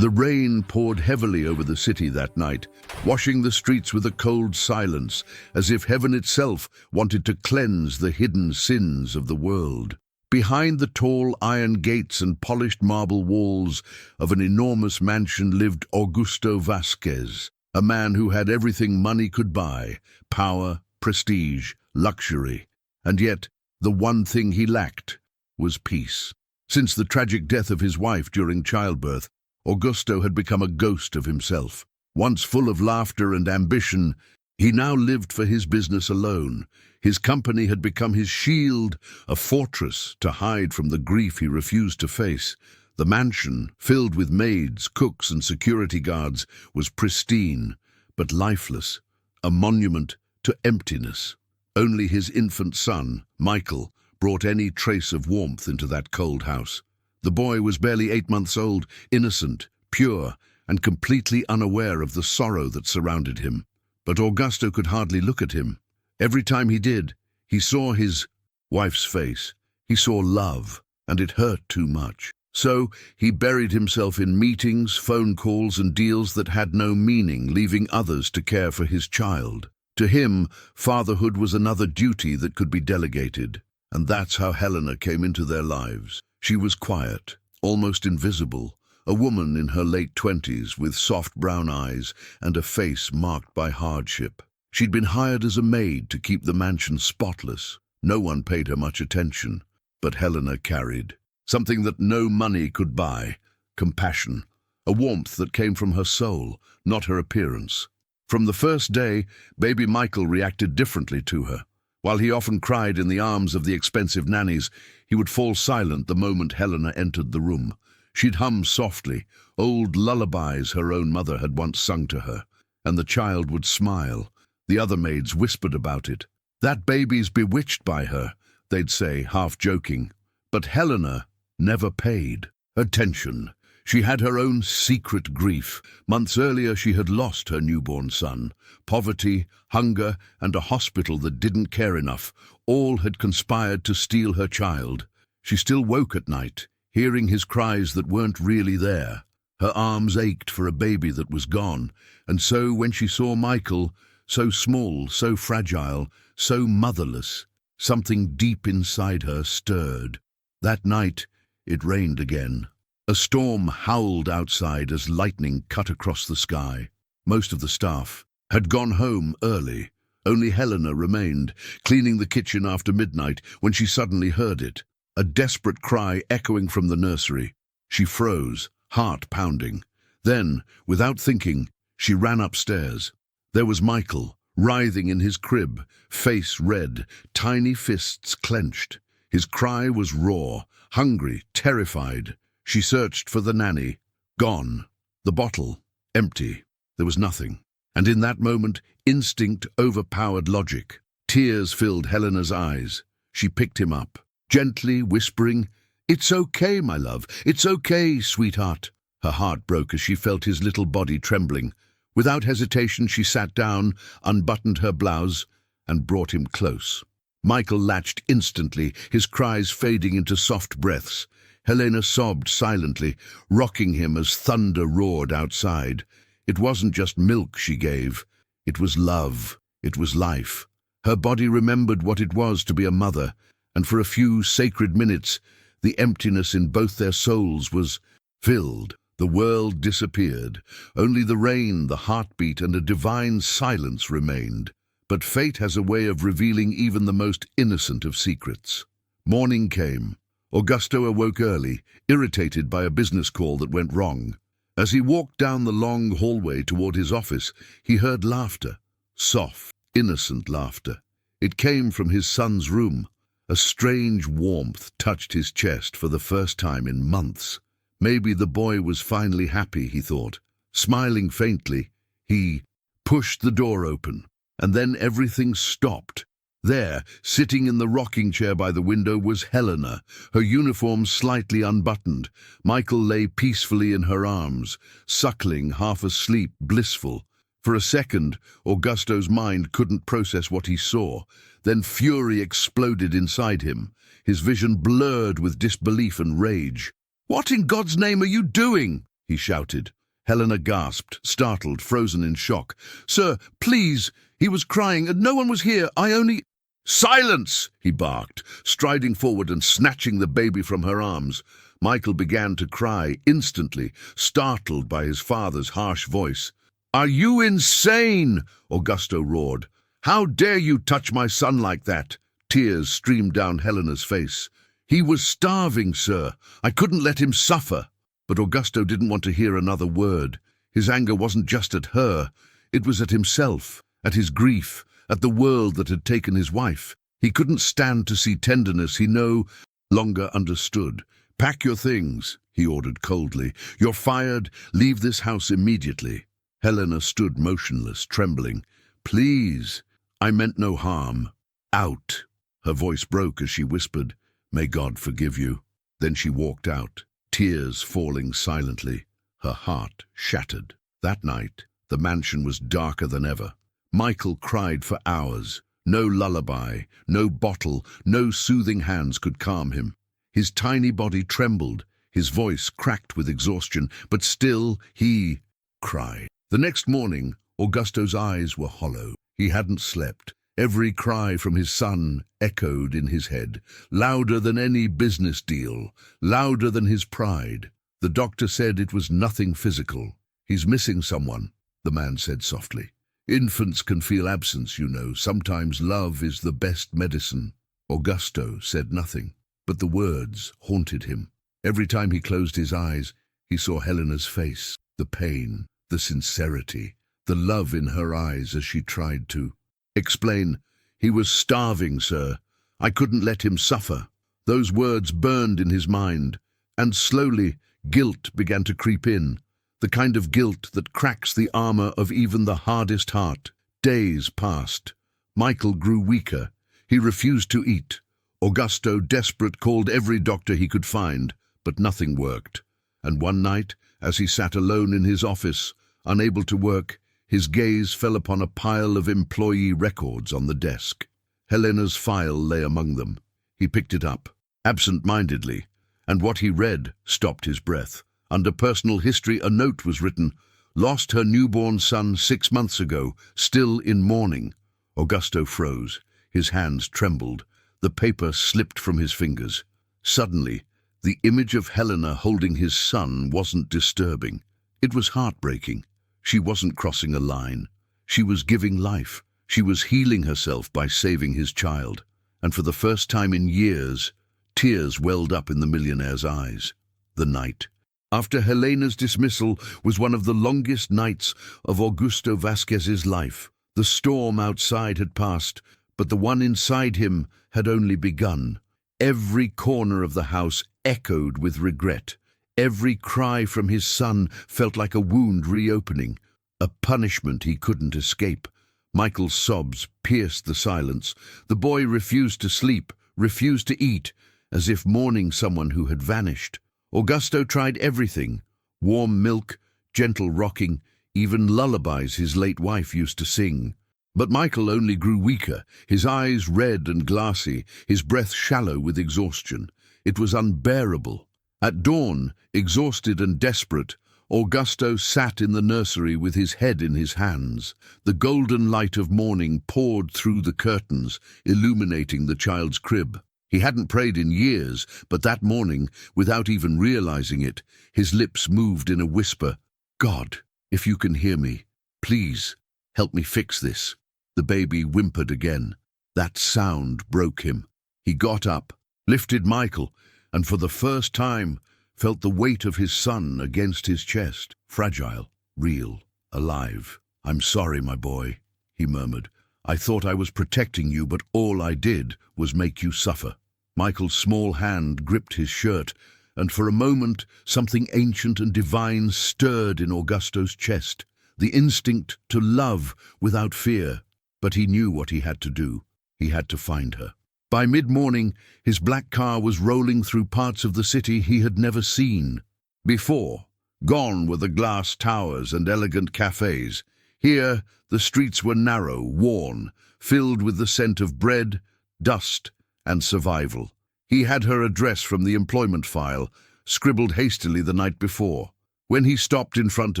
The rain poured heavily over the city that night, washing the streets with a cold silence, as if heaven itself wanted to cleanse the hidden sins of the world. Behind the tall iron gates and polished marble walls of an enormous mansion lived Augusto Vasquez, a man who had everything money could buy: power, prestige, luxury. And yet, the one thing he lacked was peace. Since the tragic death of his wife during childbirth, Augusto had become a ghost of himself. Once full of laughter and ambition, he now lived for his business alone. His company had become his shield, a fortress to hide from the grief he refused to face. The mansion, filled with maids, cooks, and security guards, was pristine, but lifeless, a monument to emptiness. Only his infant son, Michael, brought any trace of warmth into that cold house. The boy was barely 8 months old, innocent, pure, and completely unaware of the sorrow that surrounded him. But Augusto could hardly look at him. Every time he did, he saw his wife's face. He saw love, and it hurt too much. So he buried himself in meetings, phone calls, and deals that had no meaning, leaving others to care for his child. To him, fatherhood was another duty that could be delegated. And that's how Helena came into their lives. She was quiet, almost invisible, a woman in her late 20s with soft brown eyes and a face marked by hardship. She'd been hired as a maid to keep the mansion spotless. No one paid her much attention, but Helena carried something that no money could buy: compassion, a warmth that came from her soul, not her appearance. From the first day, baby Michael reacted differently to her. While he often cried in the arms of the expensive nannies, he would fall silent the moment Helena entered the room. She'd hum softly, old lullabies her own mother had once sung to her, and the child would smile. The other maids whispered about it. "That baby's bewitched by her," they'd say, half joking. But Helena never paid attention. She had her own secret grief. Months earlier, she had lost her newborn son. Poverty, hunger, and a hospital that didn't care enough, all had conspired to steal her child. She still woke at night, hearing his cries that weren't really there. Her arms ached for a baby that was gone, and so when she saw Michael, so small, so fragile, so motherless, something deep inside her stirred. That night, it rained again. A storm howled outside as lightning cut across the sky. Most of the staff had gone home early. Only Helena remained, cleaning the kitchen after midnight, when she suddenly heard it. A desperate cry echoing from the nursery. She froze, heart pounding. Then, without thinking, she ran upstairs. There was Michael, writhing in his crib, face red, tiny fists clenched. His cry was raw, hungry, terrified. She searched for the nanny. Gone. The bottle. Empty. There was nothing. And in that moment, instinct overpowered logic. Tears filled Helena's eyes. She picked him up, gently whispering, "It's okay, my love. It's okay, sweetheart." Her heart broke as she felt his little body trembling. Without hesitation, she sat down, unbuttoned her blouse, and brought him close. Michael latched instantly, his cries fading into soft breaths. Helena sobbed silently, rocking him as thunder roared outside. It wasn't just milk she gave. It was love. It was life. Her body remembered what it was to be a mother, and for a few sacred minutes, the emptiness in both their souls was filled. The world disappeared. Only the rain, the heartbeat, and a divine silence remained. But fate has a way of revealing even the most innocent of secrets. Morning came. Augusto awoke early, irritated by a business call that went wrong. As he walked down the long hallway toward his office, he heard laughter. Soft, innocent laughter. It came from his son's room. A strange warmth touched his chest for the first time in months. Maybe the boy was finally happy, he thought. Smiling faintly, he pushed the door open, and then everything stopped. There, sitting in the rocking chair by the window, was Helena, her uniform slightly unbuttoned. Michael lay peacefully in her arms, suckling, half asleep, blissful. For a second, Augusto's mind couldn't process what he saw. Then fury exploded inside him, his vision blurred with disbelief and rage. "What in God's name are you doing?" he shouted. Helena gasped, startled, frozen in shock. "Sir, please! He was crying, and no one was here. I only—" "Silence!" he barked, striding forward and snatching the baby from her arms. Michael began to cry, instantly, startled by his father's harsh voice. "Are you insane?" Augusto roared. "How dare you touch my son like that?" Tears streamed down Helena's face. "He was starving, sir. I couldn't let him suffer." But Augusto didn't want to hear another word. His anger wasn't just at her. It was at himself, at his grief, at the world that had taken his wife. He couldn't stand to see tenderness he no longer understood. "Pack your things," he ordered coldly. "You're fired. Leave this house immediately." Helena stood motionless, trembling. "Please, I meant no harm." "Out." Her voice broke as she whispered, "May God forgive you." Then she walked out, tears falling silently, her heart shattered. That night, the mansion was darker than ever. Michael cried for hours. No lullaby, no bottle, no soothing hands could calm him. His tiny body trembled, his voice cracked with exhaustion, but still he cried. The next morning, Augusto's eyes were hollow. He hadn't slept. Every cry from his son echoed in his head, louder than any business deal, louder than his pride. The doctor said it was nothing physical. "He's missing someone," the man said softly. "Infants can feel absence, you know. Sometimes love is the best medicine." Augusto said nothing, but the words haunted him. Every time he closed his eyes, he saw Helena's face, the pain, the sincerity, the love in her eyes as she tried to explain. "He was starving, sir. I couldn't let him suffer." Those words burned in his mind, and slowly guilt began to creep in, the kind of guilt that cracks the armor of even the hardest heart. Days passed. Michael grew weaker. He refused to eat. Augusto, desperate, called every doctor he could find, but nothing worked. And one night, as he sat alone in his office, unable to work, his gaze fell upon a pile of employee records on the desk. Helena's file lay among them. He picked it up, absent-mindedly, and what he read stopped his breath. Under personal history, a note was written: "Lost her newborn son 6 months ago, still in mourning." Augusto froze. His hands trembled. The paper slipped from his fingers. Suddenly, the image of Helena holding his son wasn't disturbing. It was heartbreaking. She wasn't crossing a line. She was giving life. She was healing herself by saving his child. And for the first time in years, tears welled up in the millionaire's eyes. The night after Helena's dismissal was one of the longest nights of Augusto Vasquez's life. The storm outside had passed, but the one inside him had only begun. Every corner of the house echoed with regret. Every cry from his son felt like a wound reopening, a punishment he couldn't escape. Michael's sobs pierced the silence. The boy refused to sleep, refused to eat, as if mourning someone who had vanished. Augusto tried everything: warm milk, gentle rocking, even lullabies his late wife used to sing. But Michael only grew weaker, his eyes red and glassy, his breath shallow with exhaustion. It was unbearable. At dawn, exhausted and desperate, Augusto sat in the nursery with his head in his hands. The golden light of morning poured through the curtains, illuminating the child's crib. He hadn't prayed in years, but that morning, without even realizing it, his lips moved in a whisper. "God, if you can hear me, please help me fix this." The baby whimpered again. That sound broke him. He got up, lifted Michael, and for the first time felt the weight of his son against his chest. Fragile, real, alive. "I'm sorry, my boy," he murmured. "I thought I was protecting you, but all I did was make you suffer." Michael's small hand gripped his shirt, and for a moment something ancient and divine stirred in Augusto's chest. The instinct to love without fear. But he knew what he had to do. He had to find her. By mid-morning, his black car was rolling through parts of the city he had never seen before. Gone were the glass towers and elegant cafes. Here, the streets were narrow, worn, filled with the scent of bread, dust, and survival. He had her address from the employment file, scribbled hastily the night before. When he stopped in front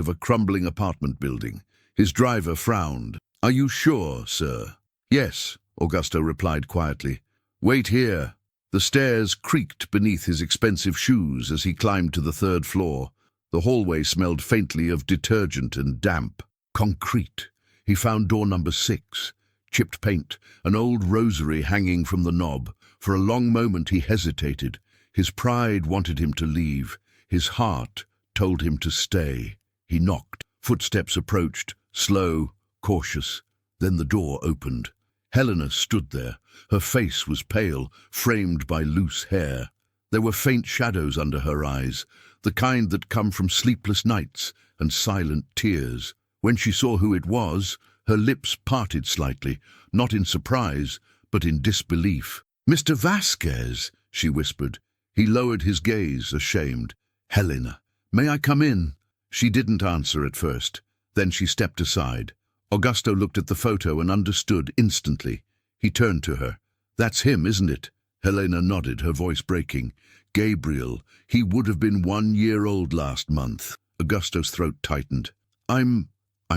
of a crumbling apartment building, his driver frowned. "Are you sure, sir?" "Yes," Augusto replied quietly. "Wait here." The stairs creaked beneath his expensive shoes as he climbed to the third floor. The hallway smelled faintly of detergent and damp. Concrete. He found door number 6. Chipped paint, an old rosary hanging from the knob. For a long moment he hesitated. His pride wanted him to leave. His heart told him to stay. He knocked. Footsteps approached, slow, cautious. Then the door opened. Helena stood there. Her face was pale, framed by loose hair. There were faint shadows under her eyes, the kind that come from sleepless nights and silent tears. When she saw who it was, her lips parted slightly, not in surprise, but in disbelief. "Mr. Vasquez," she whispered. He lowered his gaze, ashamed. "Helena, may I come in?" She didn't answer at first. Then she stepped aside. Augusto looked at the photo and understood instantly. He turned to her. "That's him, isn't it?" Helena nodded, her voice breaking. "Gabriel, he would have been 1 year old last month." Augusto's throat tightened. I'm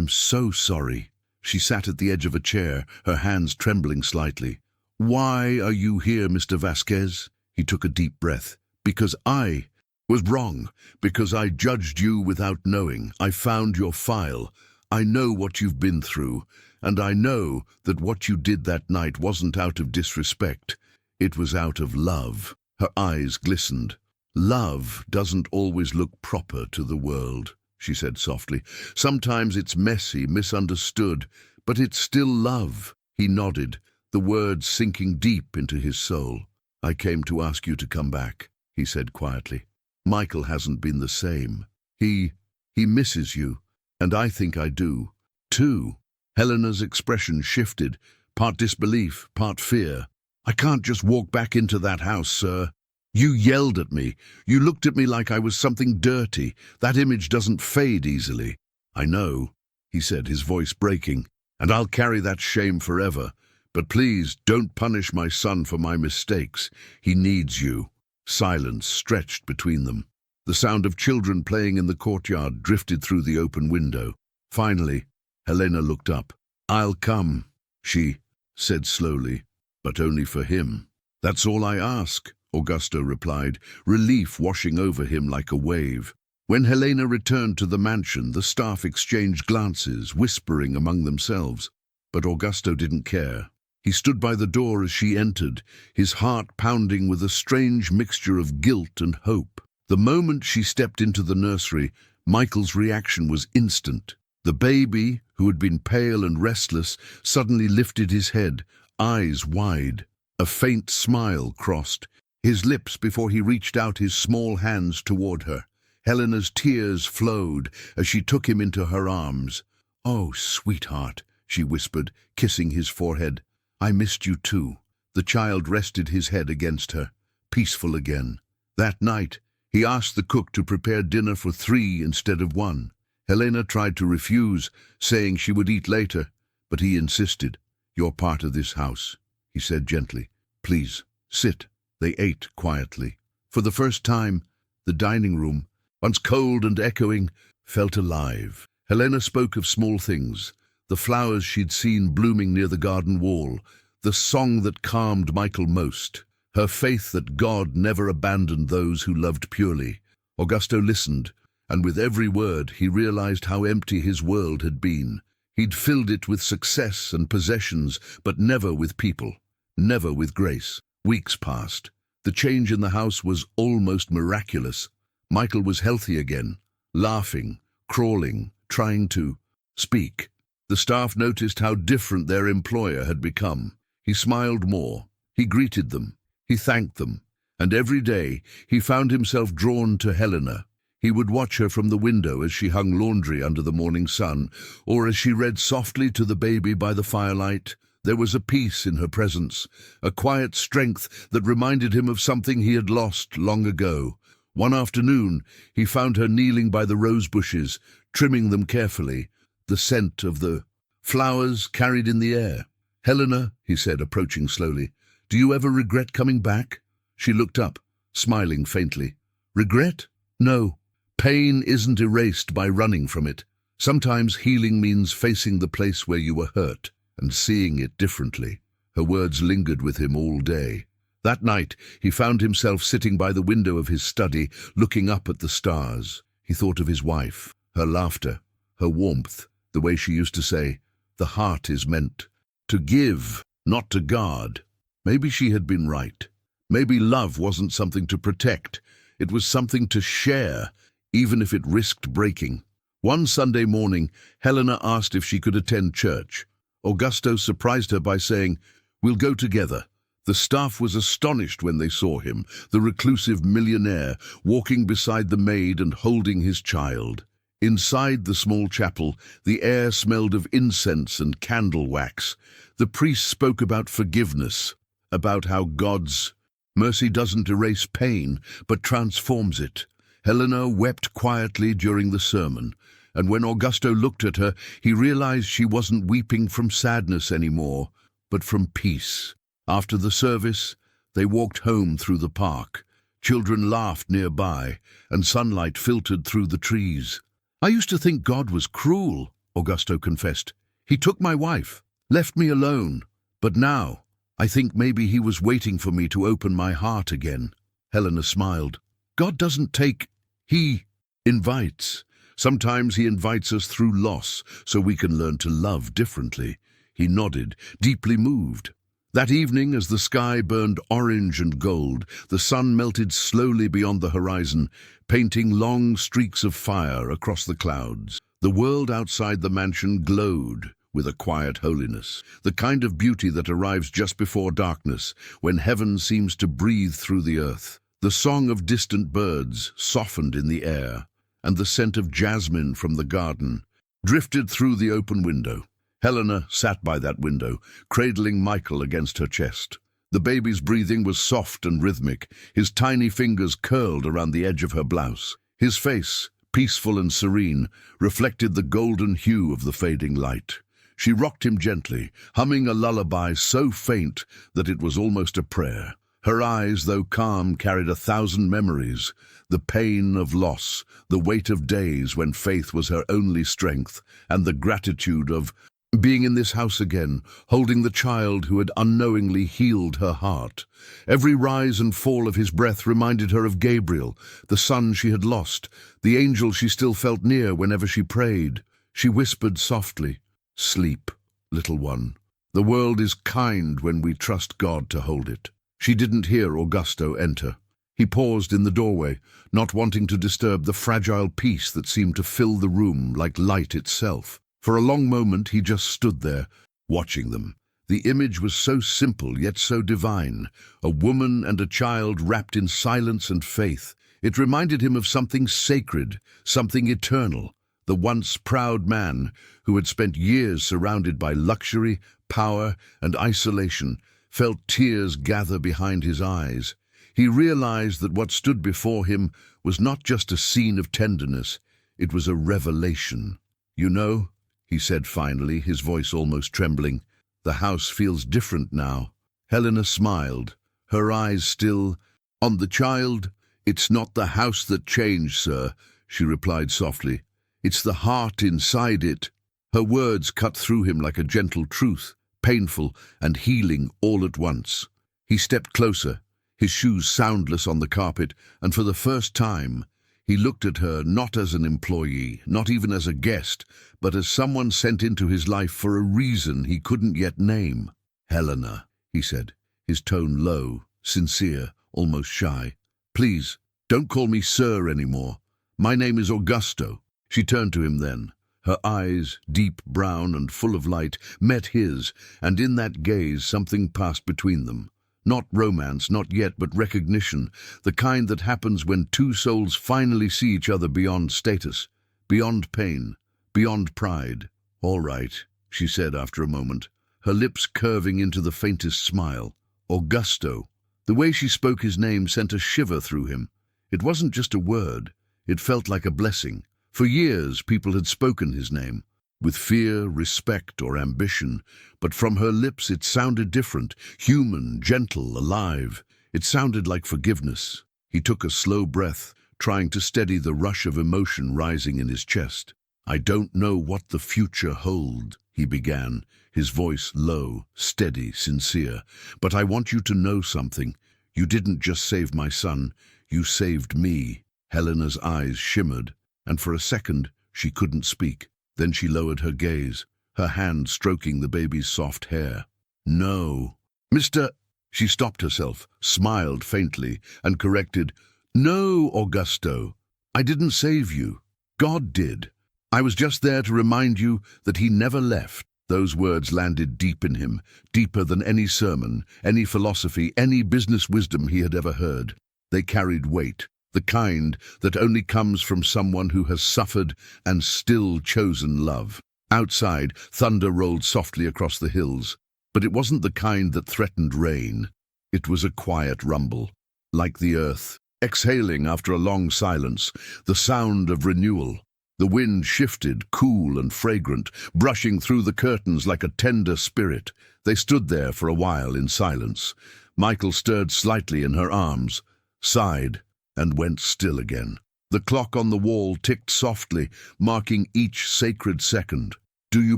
so sorry." She sat at the edge of a chair, her hands trembling slightly. "Why are you here, Mr. Vasquez?" He took a deep breath. "Because I was wrong. Because I judged you without knowing. I found your file. I know what you've been through, and I know that what you did that night wasn't out of disrespect. It was out of love." Her eyes glistened. "Love doesn't always look proper to the world," she said softly. "Sometimes it's messy, misunderstood, but it's still love." He nodded, the words sinking deep into his soul. "I came to ask you to come back," he said quietly. "Michael hasn't been the same. He misses you. And I think I do, too." Helena's expression shifted, part disbelief, part fear. "I can't just walk back into that house, sir. You yelled at me. You looked at me like I was something dirty. That image doesn't fade easily." "I know," he said, his voice breaking, "and I'll carry that shame forever. But please, don't punish my son for my mistakes. He needs you." Silence stretched between them. The sound of children playing in the courtyard drifted through the open window. Finally, Helena looked up. "I'll come," she said slowly, "but only for him." "That's all I ask," Augusto replied, relief washing over him like a wave. When Helena returned to the mansion, the staff exchanged glances, whispering among themselves. But Augusto didn't care. He stood by the door as she entered, his heart pounding with a strange mixture of guilt and hope. The moment she stepped into the nursery, Michael's reaction was instant. The baby, who had been pale and restless, suddenly lifted his head, eyes wide. A faint smile crossed his lips before he reached out his small hands toward her. Helena's tears flowed as she took him into her arms. "Oh, sweetheart," she whispered, kissing his forehead. "I missed you too." The child rested his head against her, peaceful again. That night, he asked the cook to prepare dinner for 3 instead of 1. Helena tried to refuse, saying she would eat later, but he insisted. "You're part of this house," he said gently. "Please, sit." They ate quietly. For the first time, the dining room, once cold and echoing, felt alive. Helena spoke of small things, the flowers she'd seen blooming near the garden wall, the song that calmed Michael most, her faith that God never abandoned those who loved purely. Augusto listened, and with every word he realized how empty his world had been. He'd filled it with success and possessions, but never with people, never with grace. Weeks passed. The change in the house was almost miraculous. Michael was healthy again, laughing, crawling, trying to speak. The staff noticed how different their employer had become. He smiled more. He greeted them. He thanked them. And every day he found himself drawn to Helena. He would watch her from the window as she hung laundry under the morning sun, or as she read softly to the baby by the firelight. There was a peace in her presence, a quiet strength that reminded him of something he had lost long ago. One afternoon, he found her kneeling by the rose bushes, trimming them carefully, the scent of the flowers carried in the air. "Helena," he said, approaching slowly, "do you ever regret coming back?" She looked up, smiling faintly. "Regret? No. Pain isn't erased by running from it. Sometimes healing means facing the place where you were hurt and seeing it differently. Her words lingered with him all day. That night, he found himself sitting by the window of his study, looking up at the stars. He thought of his wife, her laughter, her warmth, the way she used to say, "The heart is meant to give, not to guard." Maybe she had been right. Maybe love wasn't something to protect. It was something to share, even if it risked breaking. One Sunday morning, Helena asked if she could attend church. Augusto surprised her by saying, "We'll go together." The staff was astonished when they saw him, the reclusive millionaire, walking beside the maid and holding his child. Inside the small chapel, the air smelled of incense and candle wax. The priest spoke about forgiveness, about how God's mercy doesn't erase pain, but transforms it. Helena wept quietly during the sermon, and when Augusto looked at her, he realized she wasn't weeping from sadness anymore, but from peace. After the service, they walked home through the park. Children laughed nearby, and sunlight filtered through the trees. "I used to think God was cruel," Augusto confessed. "He took my wife, left me alone. But now, I think maybe he was waiting for me to open my heart again." Helena smiled. "God doesn't take, he invites. Sometimes he invites us through loss, so we can learn to love differently." He nodded, deeply moved. That evening, as the sky burned orange and gold, the sun melted slowly beyond the horizon, painting long streaks of fire across the clouds. The world outside the mansion glowed with a quiet holiness, the kind of beauty that arrives just before darkness, when heaven seems to breathe through the earth. The song of distant birds softened in the air, and the scent of jasmine from the garden drifted through the open window. Helena sat by that window, cradling Michael against her chest. The baby's breathing was soft and rhythmic, his tiny fingers curled around the edge of her blouse. His face, peaceful and serene, reflected the golden hue of the fading light. She rocked him gently, humming a lullaby so faint that it was almost a prayer. Her eyes, though calm, carried 1,000 memories, the pain of loss, the weight of days when faith was her only strength, and the gratitude of being in this house again, holding the child who had unknowingly healed her heart. Every rise and fall of his breath reminded her of Gabriel, the son she had lost, the angel she still felt near whenever she prayed. She whispered softly, "Sleep, little one. The world is kind when we trust God to hold it." She didn't hear Augusto enter. He paused in the doorway, not wanting to disturb the fragile peace that seemed to fill the room like light itself. For a long moment he just stood there, watching them. The image was so simple yet so divine, a woman and a child wrapped in silence and faith. It reminded him of something sacred, something eternal. The once proud man, who had spent years surrounded by luxury, power, and isolation, felt tears gather behind his eyes. He realized that what stood before him was not just a scene of tenderness, it was a revelation. "You know," he said finally, his voice almost trembling, "the house feels different now." Helena smiled, her eyes still on the child. "It's not the house that changed, sir," she replied softly. "It's the heart inside it." Her words cut through him like a gentle truth, painful and healing all at once. He stepped closer, his shoes soundless on the carpet, and for the first time, he looked at her not as an employee, not even as a guest, but as someone sent into his life for a reason he couldn't yet name. "Helena," he said, his tone low, sincere, almost shy. "Please, don't call me sir anymore. My name is Augusto." She turned to him then. Her eyes, deep brown and full of light, met his, and in that gaze something passed between them. Not romance, not yet, but recognition, the kind that happens when two souls finally see each other beyond status, beyond pain, beyond pride. "All right," she said after a moment, her lips curving into the faintest smile. "Augusto." The way she spoke his name sent a shiver through him. It wasn't just a word, it felt like a blessing. For years people had spoken his name, with fear, respect, or ambition, but from her lips it sounded different, human, gentle, alive. It sounded like forgiveness. He took a slow breath, trying to steady the rush of emotion rising in his chest. "I don't know what the future holds," he began, his voice low, steady, sincere. "But I want you to know something. You didn't just save my son, you saved me." Helena's eyes shimmered, and for a second she couldn't speak. Then she lowered her gaze, her hand stroking the baby's soft hair. "No, Mr. She stopped herself, smiled faintly, and corrected, "No, Augusto, I didn't save you. God did. I was just there to remind you that he never left." Those words landed deep in him, deeper than any sermon, any philosophy, any business wisdom he had ever heard. They carried weight, the kind that only comes from someone who has suffered and still chosen love. Outside, thunder rolled softly across the hills, but it wasn't the kind that threatened rain. It was a quiet rumble, like the earth, exhaling after a long silence, the sound of renewal. The wind shifted, cool and fragrant, brushing through the curtains like a tender spirit. They stood there for a while in silence. Michael stirred slightly in her arms, sighed, and went still again. The clock on the wall ticked softly, marking each sacred second. "Do you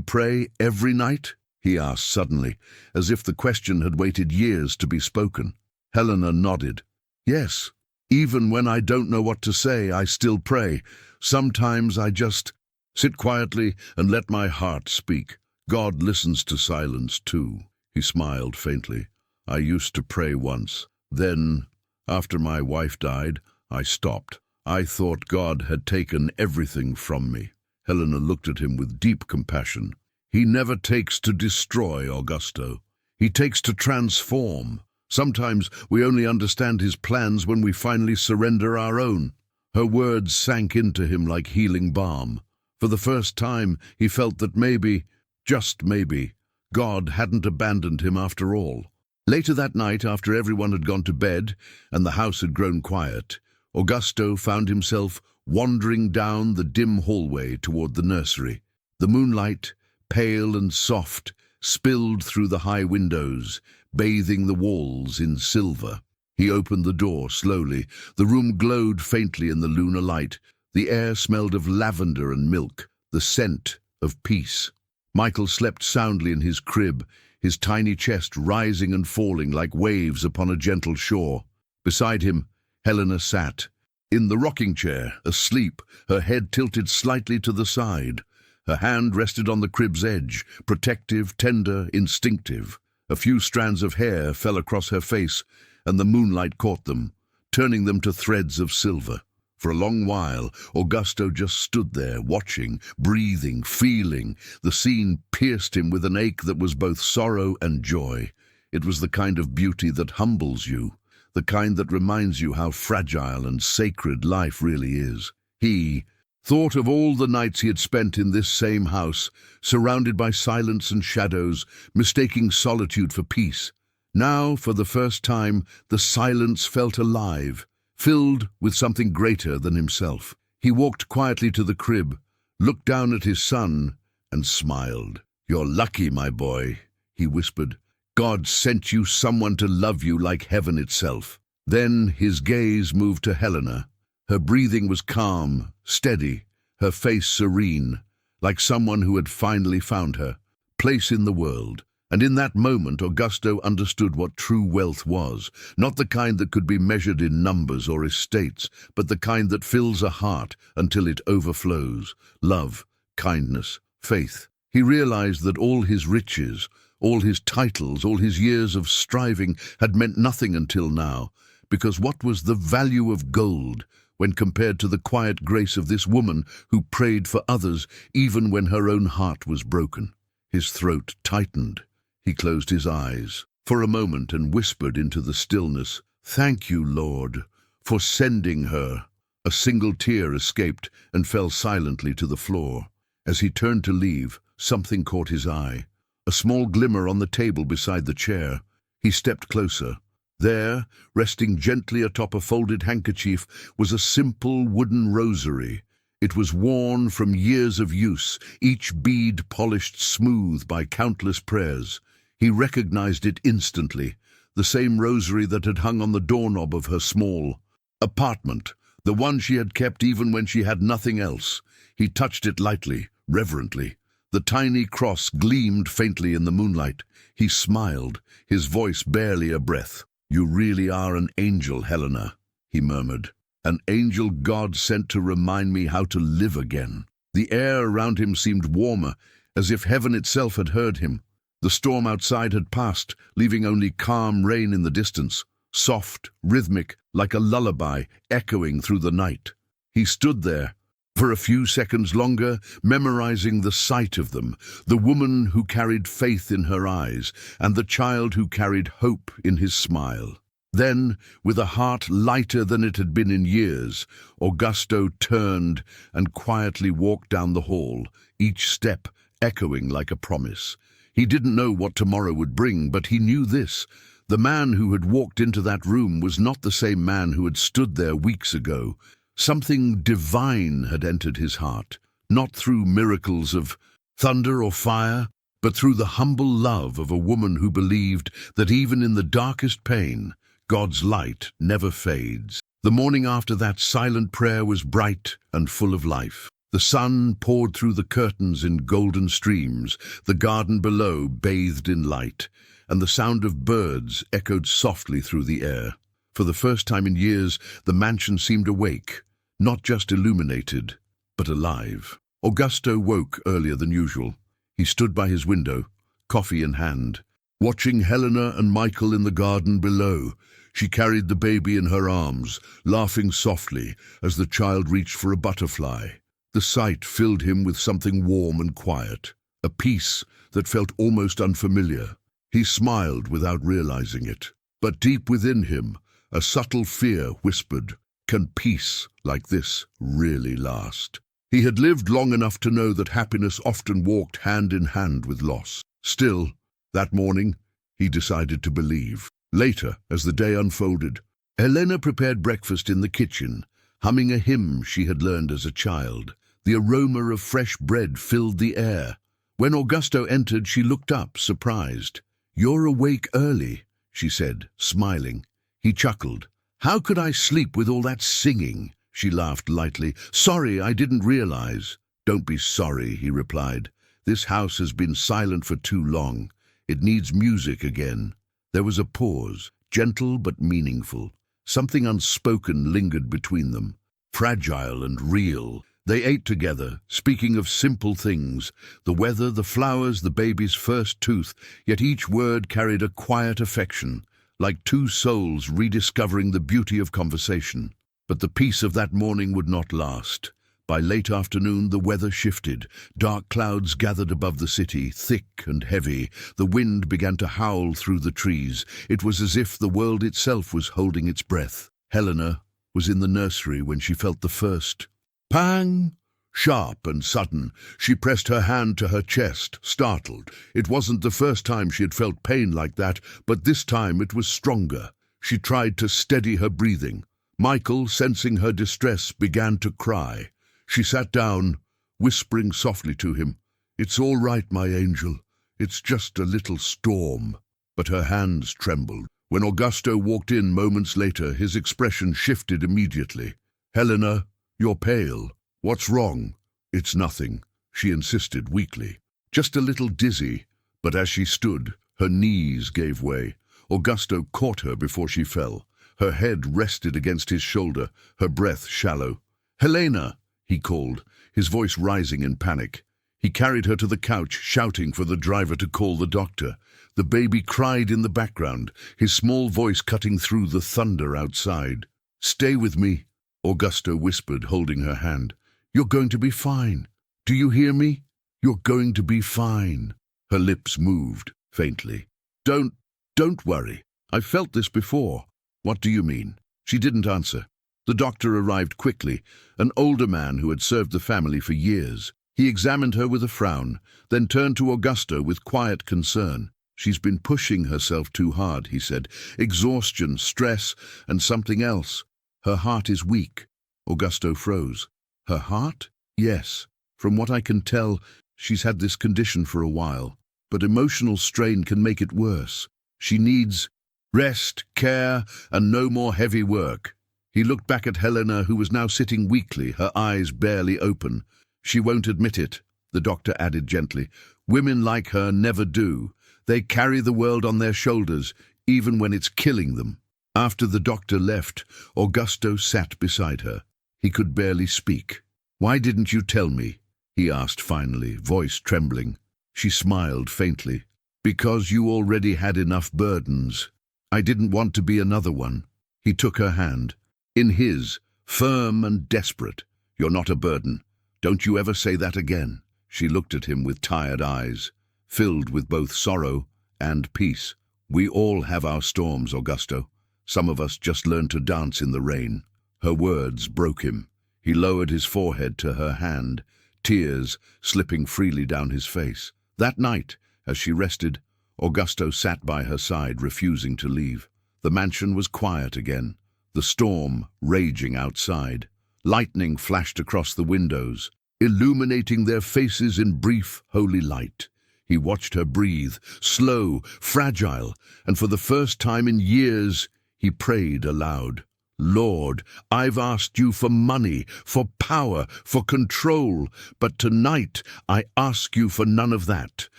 pray every night?" he asked suddenly, as if the question had waited years to be spoken. Helena nodded. "Yes. Even when I don't know what to say, I still pray. Sometimes I just sit quietly and let my heart speak. God listens to silence too." He smiled faintly. "I used to pray once. Then, after my wife died, I stopped. I thought God had taken everything from me." Helena looked at him with deep compassion. "He never takes to destroy, Augusto. He takes to transform. Sometimes we only understand his plans when we finally surrender our own." Her words sank into him like healing balm. For the first time, he felt that maybe, just maybe, God hadn't abandoned him after all. Later that night, after everyone had gone to bed and the house had grown quiet, Augusto found himself wandering down the dim hallway toward the nursery. The moonlight, pale and soft, spilled through the high windows, bathing the walls in silver. He opened the door slowly. The room glowed faintly in the lunar light. The air smelled of lavender and milk, the scent of peace. Michael slept soundly in his crib, his tiny chest rising and falling like waves upon a gentle shore. Beside him, Helena sat, in the rocking chair, asleep, her head tilted slightly to the side. Her hand rested on the crib's edge, protective, tender, instinctive. A few strands of hair fell across her face, and the moonlight caught them, turning them to threads of silver. For a long while, Augusto just stood there, watching, breathing, feeling. The scene pierced him with an ache that was both sorrow and joy. It was the kind of beauty that humbles you, the kind that reminds you how fragile and sacred life really is. He thought of all the nights he had spent in this same house, surrounded by silence and shadows, mistaking solitude for peace. Now, for the first time, the silence felt alive, filled with something greater than himself. He walked quietly to the crib, looked down at his son, and smiled. "You're lucky, my boy," he whispered. "God sent you someone to love you like heaven itself." Then his gaze moved to Helena. Her breathing was calm, steady, her face serene, like someone who had finally found her place in the world. And in that moment, Augusto understood what true wealth was, not the kind that could be measured in numbers or estates, but the kind that fills a heart until it overflows. Love, kindness, faith. He realized that all his riches, all his titles, all his years of striving had meant nothing until now, because what was the value of gold when compared to the quiet grace of this woman who prayed for others even when her own heart was broken? His throat tightened. He closed his eyes for a moment and whispered into the stillness, "Thank you, Lord, for sending her." A single tear escaped and fell silently to the floor. As he turned to leave, something caught his eye, a small glimmer on the table beside the chair. He stepped closer. There, resting gently atop a folded handkerchief, was a simple wooden rosary. It was worn from years of use, each bead polished smooth by countless prayers. He recognized it instantly, the same rosary that had hung on the doorknob of her small apartment, the one she had kept even when she had nothing else. He touched it lightly, reverently. The tiny cross gleamed faintly in the moonlight. He smiled, his voice barely a breath. "You really are an angel, Helena," he murmured. "An angel God sent to remind me how to live again." The air around him seemed warmer, as if heaven itself had heard him. The storm outside had passed, leaving only calm rain in the distance, soft, rhythmic, like a lullaby echoing through the night. He stood there, for a few seconds longer, memorizing the sight of them, the woman who carried faith in her eyes, and the child who carried hope in his smile. Then, with a heart lighter than it had been in years, Augusto turned and quietly walked down the hall, each step echoing like a promise. He didn't know what tomorrow would bring, but he knew this. The man who had walked into that room was not the same man who had stood there weeks ago. Something divine had entered his heart, not through miracles of thunder or fire, but through the humble love of a woman who believed that even in the darkest pain, God's light never fades. The morning after that silent prayer was bright and full of life. The sun poured through the curtains in golden streams, the garden below bathed in light, and the sound of birds echoed softly through the air. For the first time in years, the mansion seemed awake, not just illuminated, but alive. Augusto woke earlier than usual. He stood by his window, coffee in hand, watching Helena and Michael in the garden below. She carried the baby in her arms, laughing softly as the child reached for a butterfly. The sight filled him with something warm and quiet, a peace that felt almost unfamiliar. He smiled without realizing it, but deep within him, a subtle fear whispered, "Can peace like this really last?" He had lived long enough to know that happiness often walked hand in hand with loss. Still, that morning, he decided to believe. Later, as the day unfolded, Helena prepared breakfast in the kitchen, humming a hymn she had learned as a child. The aroma of fresh bread filled the air. When Augusto entered, she looked up, surprised. "You're awake early," she said, smiling. He chuckled. "How could I sleep with all that singing?" She laughed lightly. "Sorry, I didn't realize." "Don't be sorry," he replied. "This house has been silent for too long. It needs music again." There was a pause, gentle but meaningful. Something unspoken lingered between them, fragile and real. They ate together, speaking of simple things, the weather, the flowers, the baby's first tooth, yet each word carried a quiet affection, like two souls rediscovering the beauty of conversation. But the peace of that morning would not last. By late afternoon, the weather shifted. Dark clouds gathered above the city, thick and heavy. The wind began to howl through the trees. It was as if the world itself was holding its breath. Helena was in the nursery when she felt the first pang. Sharp and sudden, she pressed her hand to her chest, startled. It wasn't the first time she had felt pain like that, but this time it was stronger. She tried to steady her breathing. Michael, sensing her distress, began to cry. She sat down, whispering softly to him, "It's all right, my angel. It's just a little storm." But her hands trembled. When Augusto walked in moments later, his expression shifted immediately. "Helena, you're pale. What's wrong?" "It's nothing," she insisted weakly. "Just a little dizzy." But as she stood, her knees gave way. Augusto caught her before she fell. Her head rested against his shoulder, her breath shallow. "Helena!" he called, his voice rising in panic. He carried her to the couch, shouting for the driver to call the doctor. The baby cried in the background, his small voice cutting through the thunder outside. "Stay with me," Augusto whispered, holding her hand. "You're going to be fine. Do you hear me? You're going to be fine." Her lips moved, faintly. Don't worry. I've felt this before." "What do you mean?" She didn't answer. The doctor arrived quickly, an older man who had served the family for years. He examined her with a frown, then turned to Augusto with quiet concern. "She's been pushing herself too hard," he said. "Exhaustion, stress, and something else. Her heart is weak." Augusto froze. "Her heart?" "Yes. From what I can tell, she's had this condition for a while. But emotional strain can make it worse. She needs rest, care, and no more heavy work." He looked back at Helena, who was now sitting weakly, her eyes barely open. "She won't admit it," the doctor added gently. "Women like her never do. They carry the world on their shoulders, even when it's killing them." After the doctor left, Augusto sat beside her. He could barely speak. "Why didn't you tell me?" he asked finally, voice trembling. She smiled faintly. "Because you already had enough burdens. I didn't want to be another one." He took her hand. In his, firm and desperate. "You're not a burden. Don't you ever say that again." She looked at him with tired eyes, filled with both sorrow and peace. "We all have our storms, Augusto. Some of us just learn to dance in the rain." Her words broke him. He lowered his forehead to her hand, tears slipping freely down his face. That night, as she rested, Augusto sat by her side, refusing to leave. The mansion was quiet again, the storm raging outside. Lightning flashed across the windows, illuminating their faces in brief, holy light. He watched her breathe, slow, fragile, and for the first time in years, he prayed aloud. "Lord, I've asked you for money, for power, for control, but tonight I ask you for none of that.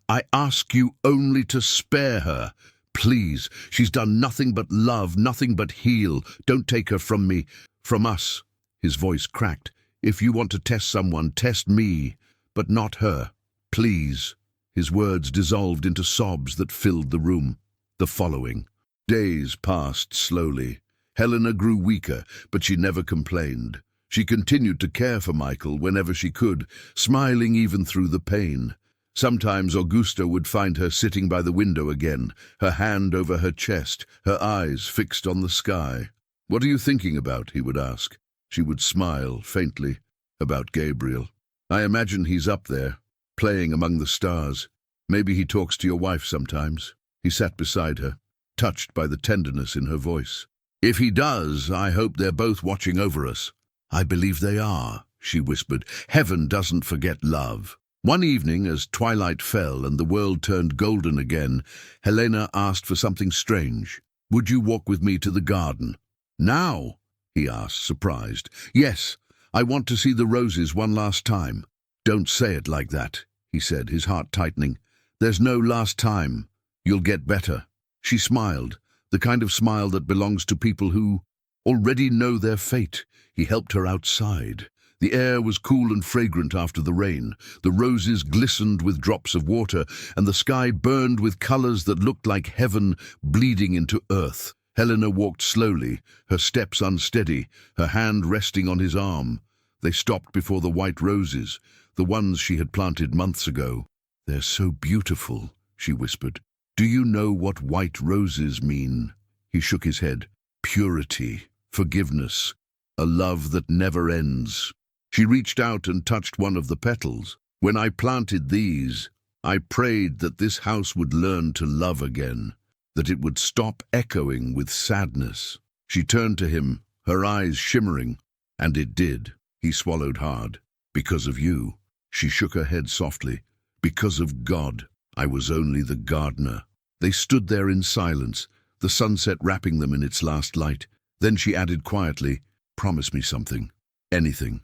I ask you only to spare her. Please, she's done nothing but love, nothing but heal. Don't take her from me, from us." His voice cracked. "If you want to test someone, test me, but not her. Please." His words dissolved into sobs that filled the room. The following. Days passed slowly. Helena grew weaker, but she never complained. She continued to care for Michael whenever she could, smiling even through the pain. Sometimes Augusto would find her sitting by the window again, her hand over her chest, her eyes fixed on the sky. "What are you thinking about?" he would ask. She would smile faintly. "About Gabriel. I imagine he's up there, playing among the stars. Maybe he talks to your wife sometimes." He sat beside her, touched by the tenderness in her voice. "If he does, I hope they're both watching over us." "I believe they are," she whispered. "Heaven doesn't forget love." One evening, as twilight fell and the world turned golden again, Helena asked for something strange. "Would you walk with me to the garden?" "Now?" he asked, surprised. "Yes, I want to see the roses one last time." "Don't say it like that," he said, his heart tightening. "There's no last time. You'll get better." She smiled, the kind of smile that belongs to people who already know their fate. He helped her outside. The air was cool and fragrant after the rain. The roses glistened with drops of water, and the sky burned with colors that looked like heaven bleeding into earth. Helena walked slowly, her steps unsteady, her hand resting on his arm. They stopped before the white roses, the ones she had planted months ago. "They're so beautiful," she whispered. "Do you know what white roses mean?" He shook his head. "Purity, forgiveness, a love that never ends." She reached out and touched one of the petals. "When I planted these, I prayed that this house would learn to love again, that it would stop echoing with sadness." She turned to him, her eyes shimmering, and it did. He swallowed hard. "Because of you." She shook her head softly. "Because of God. I was only the gardener." They stood there in silence, the sunset wrapping them in its last light. Then she added quietly, "Promise me something. Anything.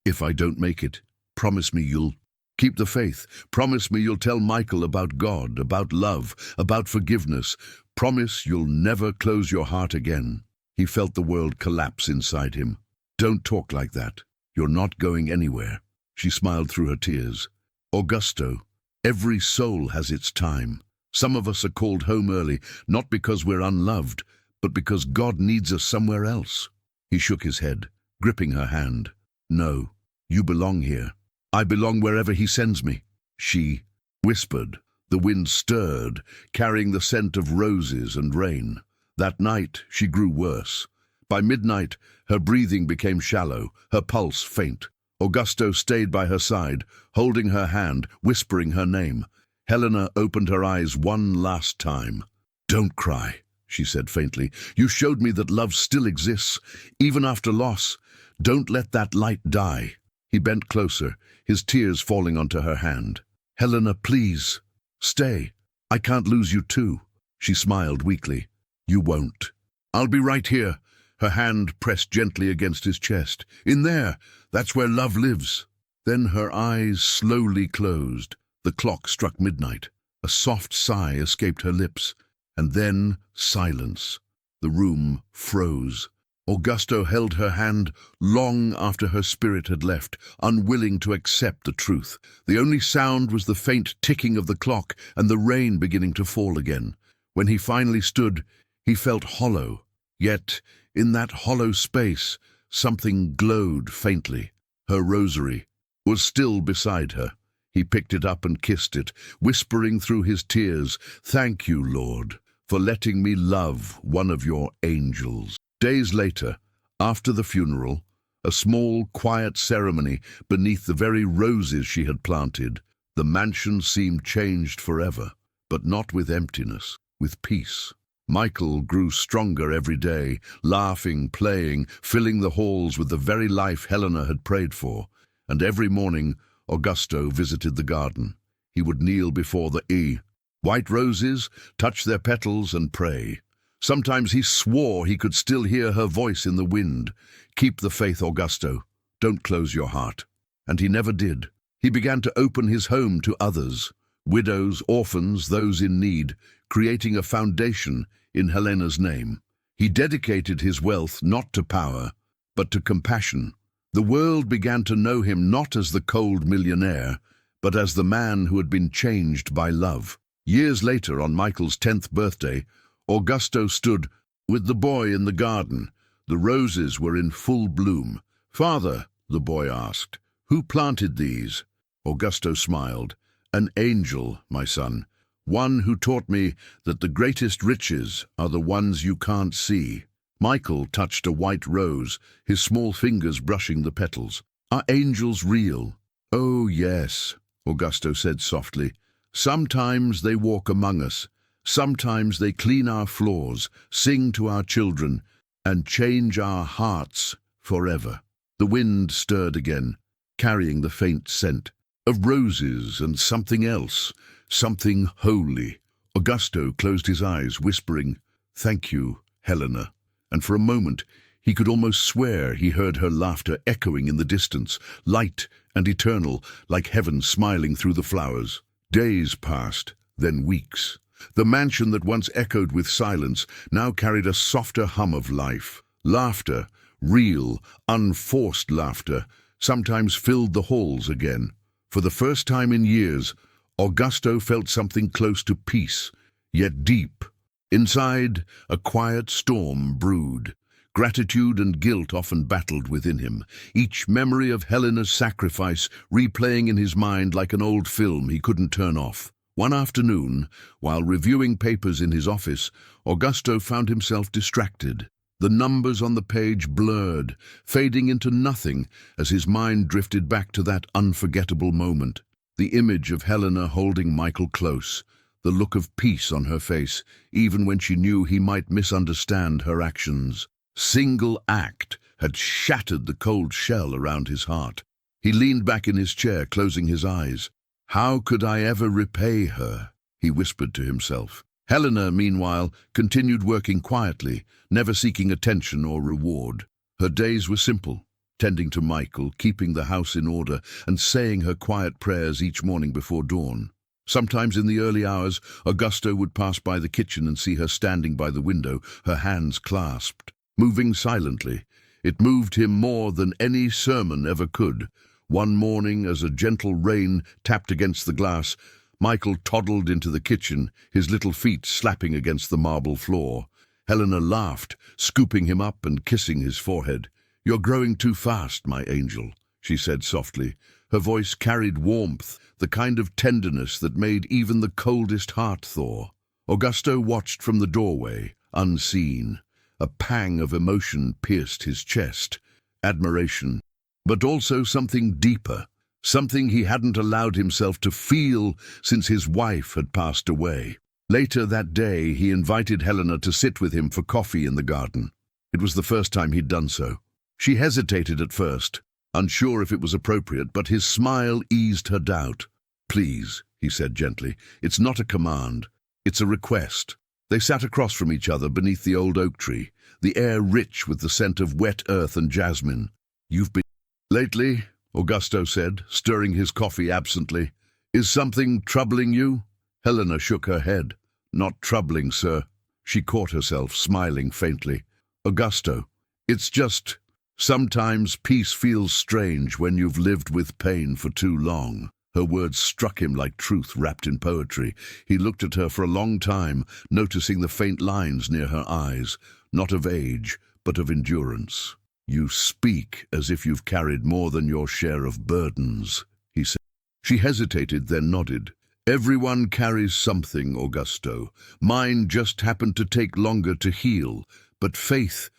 If I don't make it, promise me you'll keep the faith. Promise me you'll tell Michael about God, about love, about forgiveness. Promise you'll never close your heart again." He felt the world collapse inside him. "Don't talk like that. You're not going anywhere." She smiled through her tears. "Augusto, every soul has its time. Some of us are called home early, not because we're unloved, but because God needs us somewhere else." He shook his head, gripping her hand. "No, you belong here. I belong wherever he sends me." She whispered. The wind stirred, carrying the scent of roses and rain. That night she grew worse. By midnight, her breathing became shallow, her pulse faint. Augusto stayed by her side, holding her hand, whispering her name. Helena opened her eyes one last time. "Don't cry," she said faintly. "You showed me that love still exists, even after loss. Don't let that light die." He bent closer, his tears falling onto her hand. "Helena, please, stay. I can't lose you too." She smiled weakly. "You won't. I'll be right here. her hand pressed gently against his chest. "In there, that's where love lives." Then her eyes slowly closed. The clock struck midnight. A soft sigh escaped her lips, and then silence. The room froze. Augusto held her hand long after her spirit had left, unwilling to accept the truth. The only sound was the faint ticking of the clock and the rain beginning to fall again. When he finally stood, he felt hollow. Yet, in that hollow space, something glowed faintly. Her rosary was still beside her. He picked it up and kissed it, whispering through his tears, "Thank you, Lord, for letting me love one of your angels." Days later, after the funeral, a small, quiet ceremony beneath the very roses she had planted, the mansion seemed changed forever, but not with emptiness, with peace. Michael grew stronger every day, laughing, playing, filling the halls with the very life Helena had prayed for. And every morning, Augusto visited the garden. He would kneel before the white roses, touch their petals and pray. Sometimes he swore he could still hear her voice in the wind. "Keep the faith, Augusto. Don't close your heart." And he never did. He began to open his home to others, widows, orphans, those in need, creating a foundation in Helena's name. He dedicated his wealth not to power, but to compassion. The world began to know him not as the cold millionaire, but as the man who had been changed by love. Years later, on Michael's 10th birthday, Augusto stood with the boy in the garden. The roses were in full bloom. "Father," the boy asked, "who planted these?" Augusto smiled. "An angel, my son. One who taught me that the greatest riches are the ones you can't see." Michael touched a white rose, his small fingers brushing the petals. "Are angels real?" "Oh, yes," Augusto said softly. "Sometimes they walk among us. Sometimes they clean our floors, sing to our children, and change our hearts forever." The wind stirred again, carrying the faint scent of roses and something else, something holy. Augusto closed his eyes, whispering, "Thank you, Helena." And for a moment, he could almost swear he heard her laughter echoing in the distance, light and eternal, like heaven smiling through the flowers. Days passed, then weeks. The mansion that once echoed with silence now carried a softer hum of life. Laughter, real, unforced laughter, sometimes filled the halls again. For the first time in years, Augusto felt something close to peace, yet deep. Inside, a quiet storm brewed. Gratitude and guilt often battled within him, each memory of Helena's sacrifice replaying in his mind like an old film he couldn't turn off. One afternoon, while reviewing papers in his office, Augusto found himself distracted. The numbers on the page blurred, fading into nothing as his mind drifted back to that unforgettable moment. The image of Helena holding Michael close, the look of peace on her face, even when she knew he might misunderstand her actions. Single act had shattered the cold shell around his heart. He leaned back in his chair, closing his eyes. "How could I ever repay her?" he whispered to himself. Helena, meanwhile, continued working quietly, never seeking attention or reward. Her days were simple, tending to Michael, keeping the house in order, and saying her quiet prayers each morning before dawn. Sometimes in the early hours, Augusto would pass by the kitchen and see her standing by the window, her hands clasped, moving silently. It moved him more than any sermon ever could. One morning, as a gentle rain tapped against the glass, Michael toddled into the kitchen, his little feet slapping against the marble floor. Helena laughed, scooping him up and kissing his forehead. "You're growing too fast, my angel," she said softly. Her voice carried warmth, the kind of tenderness that made even the coldest heart thaw. Augusto watched from the doorway, unseen. A pang of emotion pierced his chest. Admiration, but also something deeper, something he hadn't allowed himself to feel since his wife had passed away. Later that day, he invited Helena to sit with him for coffee in the garden. It was the first time he'd done so. She hesitated at first, unsure if it was appropriate, but his smile eased her doubt. "Please," he said gently, "it's not a command, it's a request." They sat across from each other beneath the old oak tree, the air rich with the scent of wet earth and jasmine. "You've been lately," Augusto said, stirring his coffee absently. "Is something troubling you?" Helena shook her head. "Not troubling, sir." She caught herself, smiling faintly. "Augusto, it's just, sometimes peace feels strange when you've lived with pain for too long." Her words struck him like truth wrapped in poetry. He looked at her for a long time, noticing the faint lines near her eyes, not of age, but of endurance. "You speak as if you've carried more than your share of burdens," he said. She hesitated, then nodded. "Everyone carries something, Augusto. Mine just happened to take longer to heal, but faith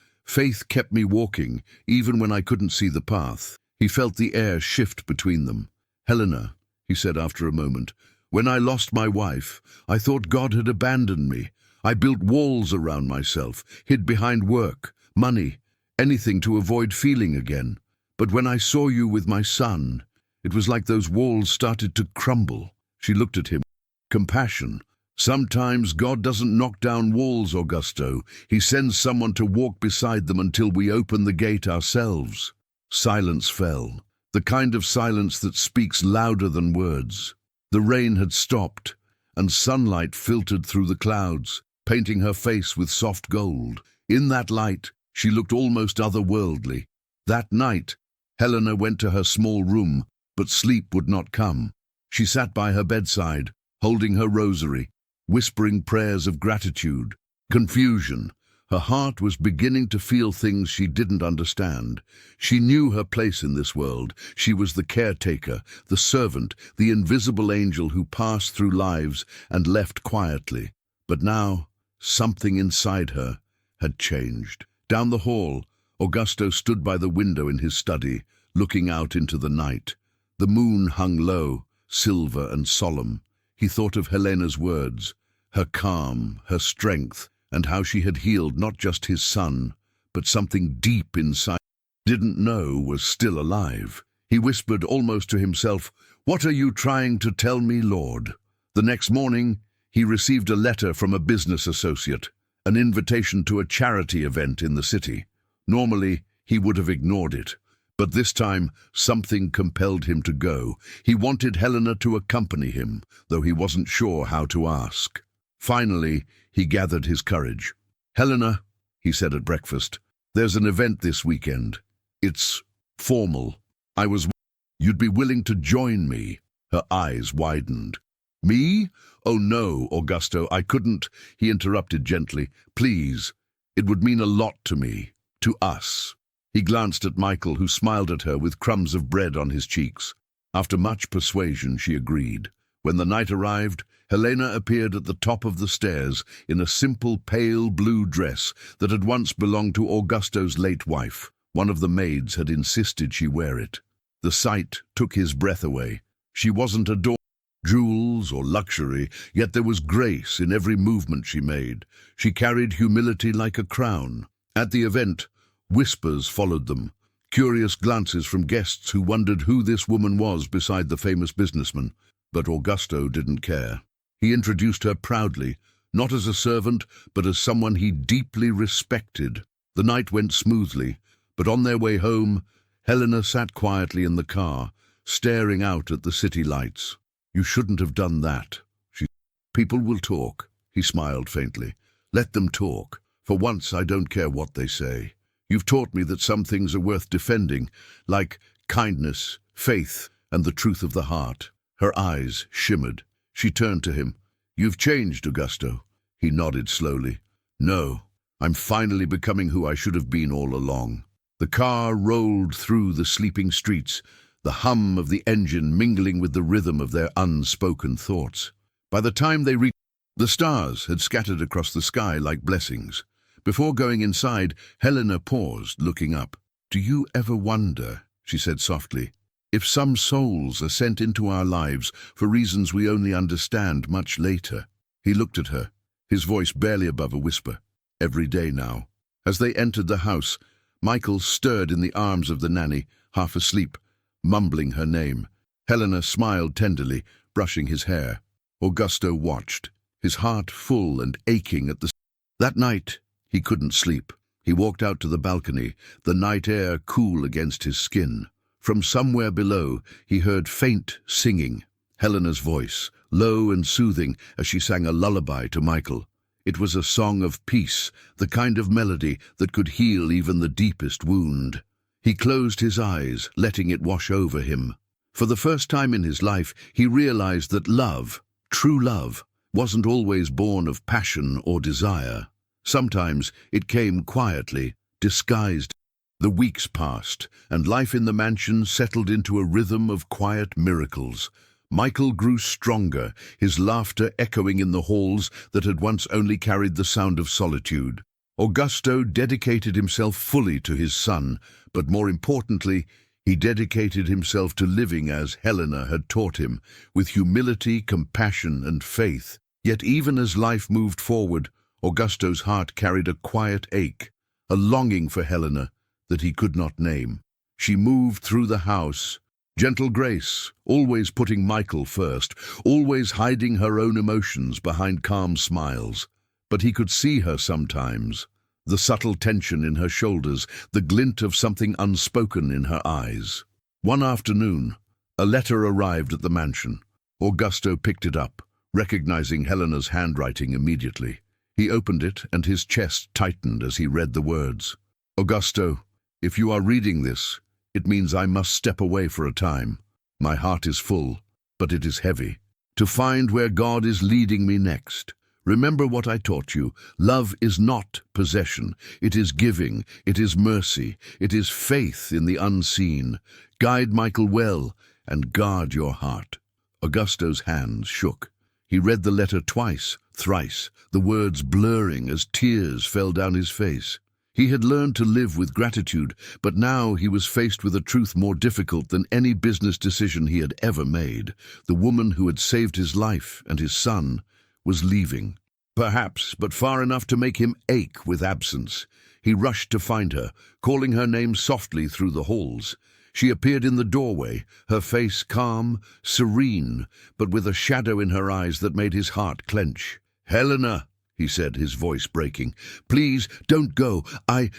kept me walking, even when I couldn't see the path." He felt the air shift between them. "Helena," he said after a moment, "when I lost my wife, I thought God had abandoned me. I built walls around myself, hid behind work, money, anything to avoid feeling again. But when I saw you with my son, it was like those walls started to crumble." She looked at him. Compassion. "Sometimes God doesn't knock down walls, Augusto. He sends someone to walk beside them until we open the gate ourselves." Silence fell, the kind of silence that speaks louder than words. The rain had stopped, and sunlight filtered through the clouds, painting her face with soft gold. In that light, she looked almost otherworldly. That night, Helena went to her small room, but sleep would not come. She sat by her bedside, holding her rosary, whispering prayers of gratitude. Confusion. Her heart was beginning to feel things she didn't understand. She knew her place in this world. She was the caretaker, the servant, the invisible angel who passed through lives and left quietly. But now, something inside her had changed. Down the hall, Augusto stood by the window in his study, looking out into the night. The moon hung low, silver and solemn. He thought of Helena's words, her calm, her strength, and how she had healed not just his son, but something deep inside he didn't know was still alive. He whispered almost to himself, "What are you trying to tell me, Lord?" The next morning, he received a letter from a business associate, an invitation to a charity event in the city. Normally, he would have ignored it, but this time something compelled him to go. He wanted Helena to accompany him, though he wasn't sure how to ask. Finally, he gathered his courage. "Helena," he said at breakfast, "there's an event this weekend. It's formal. You'd be willing to join me?" Her eyes widened. "Me? Oh no, Augusto, I couldn't," he interrupted gently. "Please, it would mean a lot to me, to us." He glanced at Michael, who smiled at her with crumbs of bread on his cheeks. After much persuasion, she agreed. When the night arrived, Helena appeared at the top of the stairs in a simple pale blue dress that had once belonged to Augusto's late wife. One of the maids had insisted she wear it. The sight took his breath away. She wasn't adorned with jewels or luxury, yet there was grace in every movement she made. She carried humility like a crown. At the event, whispers followed them, curious glances from guests who wondered who this woman was beside the famous businessman. But Augusto didn't care. He introduced her proudly, not as a servant, but as someone he deeply respected. The night went smoothly, but on their way home, Helena sat quietly in the car, staring out at the city lights. "You shouldn't have done that," she said. "People will talk," he smiled faintly. "Let them talk. For once, I don't care what they say. You've taught me that some things are worth defending, like kindness, faith, and the truth of the heart." Her eyes shimmered. She turned to him. "You've changed, Augusto." He nodded slowly. "No, I'm finally becoming who I should have been all along." The car rolled through the sleeping streets, the hum of the engine mingling with the rhythm of their unspoken thoughts. By the time they reached, the stars had scattered across the sky like blessings. Before going inside, Helena paused, looking up. "Do you ever wonder," she said softly, "if some souls are sent into our lives for reasons we only understand much later?" He looked at her, his voice barely above a whisper. "Every day now." As they entered the house, Michael stirred in the arms of the nanny, half asleep, mumbling her name. Helena smiled tenderly, brushing his hair. Augusto watched, his heart full and aching at the... That night, he couldn't sleep. He walked out to the balcony, the night air cool against his skin. From somewhere below, he heard faint singing, Helena's voice, low and soothing as she sang a lullaby to Michael. It was a song of peace, the kind of melody that could heal even the deepest wound. He closed his eyes, letting it wash over him. For the first time in his life, he realized that love, true love, wasn't always born of passion or desire. Sometimes it came quietly, disguised. The weeks passed, and life in the mansion settled into a rhythm of quiet miracles. Michael grew stronger, his laughter echoing in the halls that had once only carried the sound of solitude. Augusto dedicated himself fully to his son, but more importantly, he dedicated himself to living as Helena had taught him, with humility, compassion, and faith. Yet even as life moved forward, Augusto's heart carried a quiet ache, a longing for Helena that he could not name. She moved through the house, gentle grace, always putting Michael first, always hiding her own emotions behind calm smiles. But he could see her sometimes, the subtle tension in her shoulders, the glint of something unspoken in her eyes. One afternoon, a letter arrived at the mansion. Augusto picked it up, recognizing Helena's handwriting immediately. He opened it, and his chest tightened as he read the words. Augusto, if you are reading this, it means I must step away for a time. My heart is full, but it is heavy. To find where God is leading me next. Remember what I taught you. Love is not possession. It is giving. It is mercy. It is faith in the unseen. Guide Michael well and guard your heart. Augusto's hands shook. He read the letter twice, thrice, the words blurring as tears fell down his face. He had learned to live with gratitude, but now he was faced with a truth more difficult than any business decision he had ever made. The woman who had saved his life and his son was leaving. Perhaps, but far enough to make him ache with absence. He rushed to find her, calling her name softly through the halls. She appeared in the doorway, her face calm, serene, but with a shadow in her eyes that made his heart clench. "Helena," he said, his voice breaking, "please, don't go. I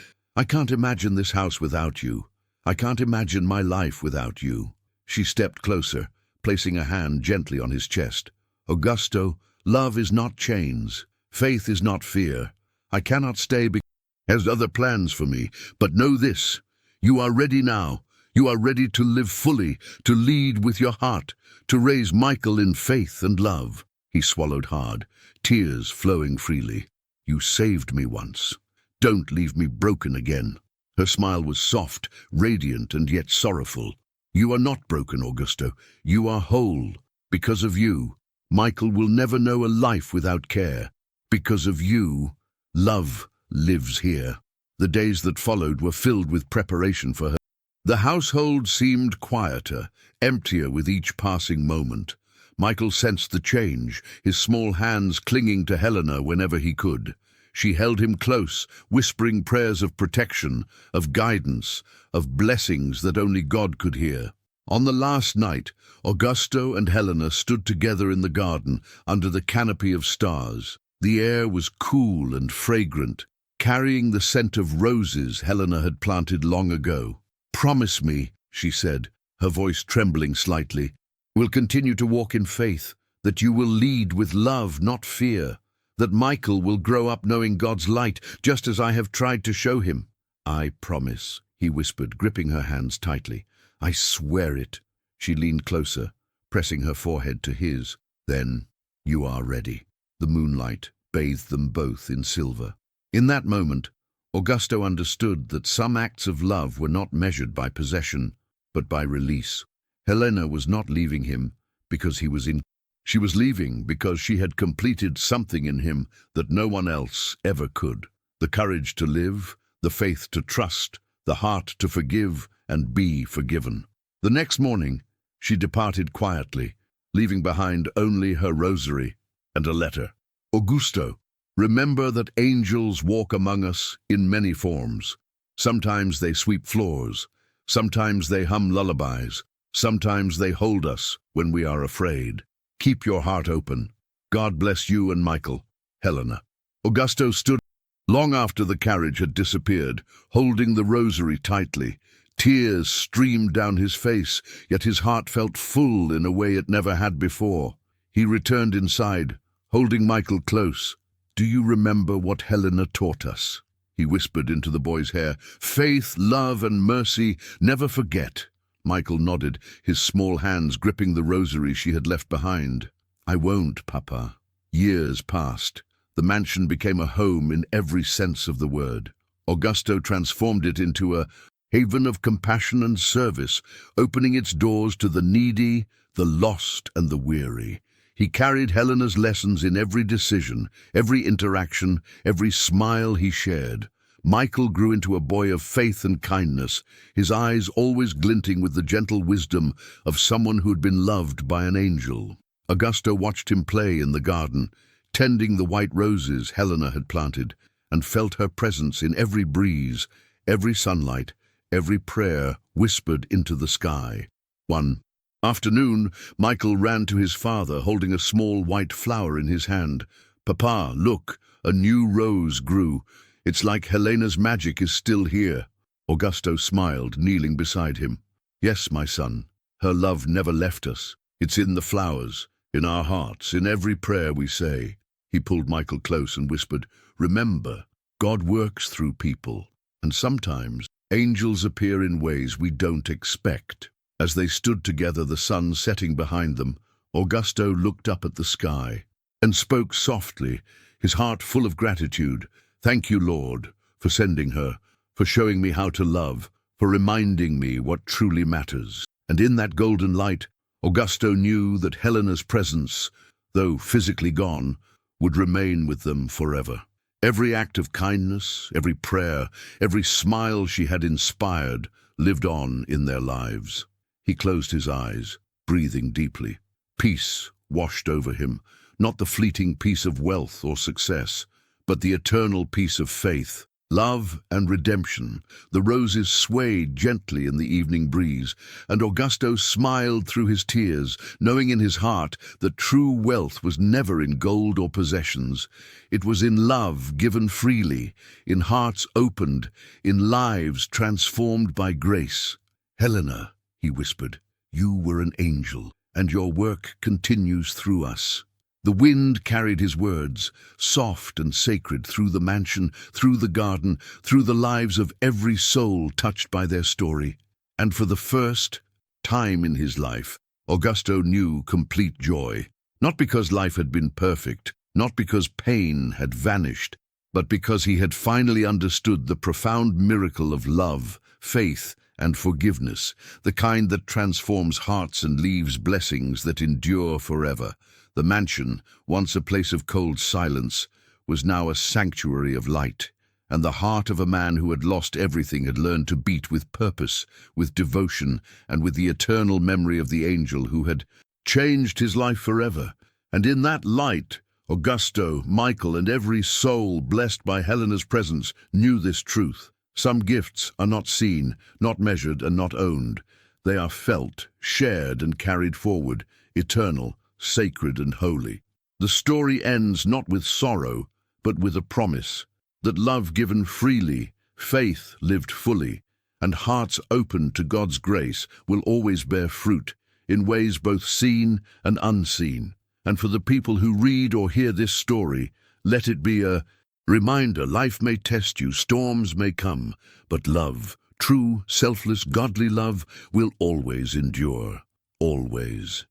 can't imagine this house without you. I can't imagine my life without you." She stepped closer, placing a hand gently on his chest. "Augusto, love is not chains. Faith is not fear. I cannot stay because he has other plans for me, but know this. You are ready now. You are ready to live fully, to lead with your heart, to raise Michael in faith and love." He swallowed hard, tears flowing freely. "You saved me once. Don't leave me broken again." Her smile was soft, radiant, and yet sorrowful. "You are not broken, Augusto. You are whole. Because of you, Michael will never know a life without care. Because of you, love lives here." The days that followed were filled with preparation for her. The household seemed quieter, emptier with each passing moment. Michael sensed the change, his small hands clinging to Helena whenever he could. She held him close, whispering prayers of protection, of guidance, of blessings that only God could hear. On the last night, Augusto and Helena stood together in the garden under the canopy of stars. The air was cool and fragrant, carrying the scent of roses Helena had planted long ago. "Promise me," she said, her voice trembling slightly, "we'll continue to walk in faith, that you will lead with love, not fear, that Michael will grow up knowing God's light, just as I have tried to show him." "I promise," he whispered, gripping her hands tightly. "I swear it." She leaned closer, pressing her forehead to his. "Then you are ready." The moonlight bathed them both in silver. In that moment, Augusto understood that some acts of love were not measured by possession, but by release. Helena was not leaving him because he was in. She was leaving because she had completed something in him that no one else ever could. The courage to live, the faith to trust, the heart to forgive and be forgiven. The next morning, she departed quietly, leaving behind only her rosary and a letter. "Augusto, remember that angels walk among us in many forms. Sometimes they sweep floors, sometimes they hum lullabies, sometimes they hold us when we are afraid. Keep your heart open. God bless you and Michael. Helena." Augusto stood Long after the carriage had disappeared, holding the rosary tightly, tears streamed down his face, yet his heart felt full in a way it never had before. He returned inside, holding Michael close. "Do you remember what Helena taught us?" he whispered into the boy's hair. "Faith, love, and mercy, never forget." Michael nodded, his small hands gripping the rosary she had left behind. "I won't, Papa." Years passed. The mansion became a home in every sense of the word. Augusto transformed it into a haven of compassion and service, opening its doors to the needy, the lost, and the weary. He carried Helena's lessons in every decision, every interaction, every smile he shared. Michael grew into a boy of faith and kindness, his eyes always glinting with the gentle wisdom of someone who'd been loved by an angel. Augusto watched him play in the garden, tending the white roses Helena had planted, and felt her presence in every breeze, every sunlight, every prayer whispered into the sky. One afternoon, Michael ran to his father, holding a small white flower in his hand. "Papa, look, a new rose grew. It's like Helena's magic is still here." Augusto smiled, kneeling beside him. "Yes, my son, her love never left us. It's in the flowers, in our hearts, in every prayer we say." He pulled Michael close and whispered, "Remember, God works through people, and sometimes angels appear in ways we don't expect." As they stood together, the sun setting behind them, Augusto looked up at the sky and spoke softly, his heart full of gratitude. "Thank you, Lord, for sending her, for showing me how to love, for reminding me what truly matters." And in that golden light, Augusto knew that Helena's presence, though physically gone, would remain with them forever. Every act of kindness, every prayer, every smile she had inspired lived on in their lives. He closed his eyes, breathing deeply. Peace washed over him, not the fleeting peace of wealth or success, but the eternal peace of faith, love, and redemption. The roses swayed gently in the evening breeze, and Augusto smiled through his tears, knowing in his heart that true wealth was never in gold or possessions. It was in love given freely, in hearts opened, in lives transformed by grace. "Helena," he whispered, "you were an angel, and your work continues through us." The wind carried his words, soft and sacred, through the mansion, through the garden, through the lives of every soul touched by their story. And for the first time in his life, Augusto knew complete joy, not because life had been perfect, not because pain had vanished, but because he had finally understood the profound miracle of love, faith, and forgiveness, the kind that transforms hearts and leaves blessings that endure forever. The mansion, once a place of cold silence, was now a sanctuary of light, and the heart of a man who had lost everything had learned to beat with purpose, with devotion, and with the eternal memory of the angel who had changed his life forever. And in that light, Augusto, Michael, and every soul blessed by Helena's presence knew this truth. Some gifts are not seen, not measured, and not owned. They are felt, shared, and carried forward, eternal, sacred, and holy. The story ends not with sorrow, but with a promise that love given freely, faith lived fully, and hearts open to God's grace will always bear fruit in ways both seen and unseen. And for the people who read or hear this story, let it be a reminder: life may test you, storms may come, but love, true, selfless, godly love, will always endure. Always.